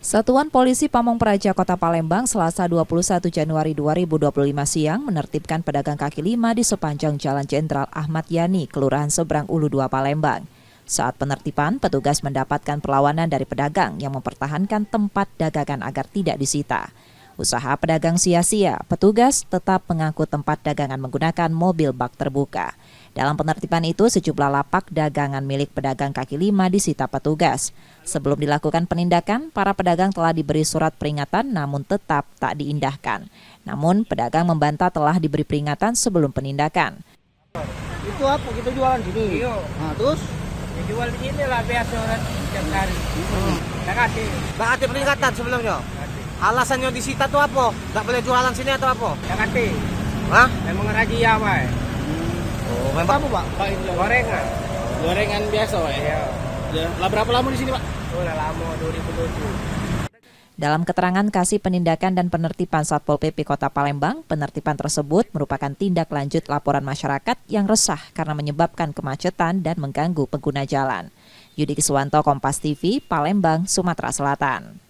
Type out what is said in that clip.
Satuan Polisi Pamong Praja Kota Palembang Selasa 21 Januari 2025 siang menertibkan pedagang kaki lima di sepanjang Jalan Jenderal Ahmad Yani, Kelurahan Seberang Ulu 2 Palembang. Saat penertiban, petugas mendapatkan perlawanan dari pedagang yang mempertahankan tempat dagangan agar tidak disita. Usaha pedagang sia-sia, petugas tetap mengangkut tempat dagangan menggunakan mobil bak terbuka. Dalam penertiban itu, sejumlah lapak dagangan milik pedagang kaki lima disita petugas. Sebelum dilakukan penindakan, para pedagang telah diberi surat peringatan namun tetap tak diindahkan. Namun, pedagang membantah telah diberi peringatan sebelum penindakan. Itu apa kita jualan sini? Iya. Nah, terus? Ya, jual di sini lah biasa orang setiap hari. Tak kasih. Nggak ada peringatan sebelumnya? Alasannya disita tuh apa? Nggak boleh jualan sini atau apa? Tak kasih. Hah? Memang razia, Pak. Oh, memang apa, Pak? Pak, itu gorengan. Gorengan biasa, Pak. Iya. Ya. Lah berapa lama di sini, Pak? Udah lama 2007. Dalam keterangan kasih penindakan dan penertiban Satpol PP Kota Palembang, penertiban tersebut merupakan tindak lanjut laporan masyarakat yang resah karena menyebabkan kemacetan dan mengganggu pengguna jalan. Yudi Kiswanto, Kompas TV, Palembang, Sumatera Selatan.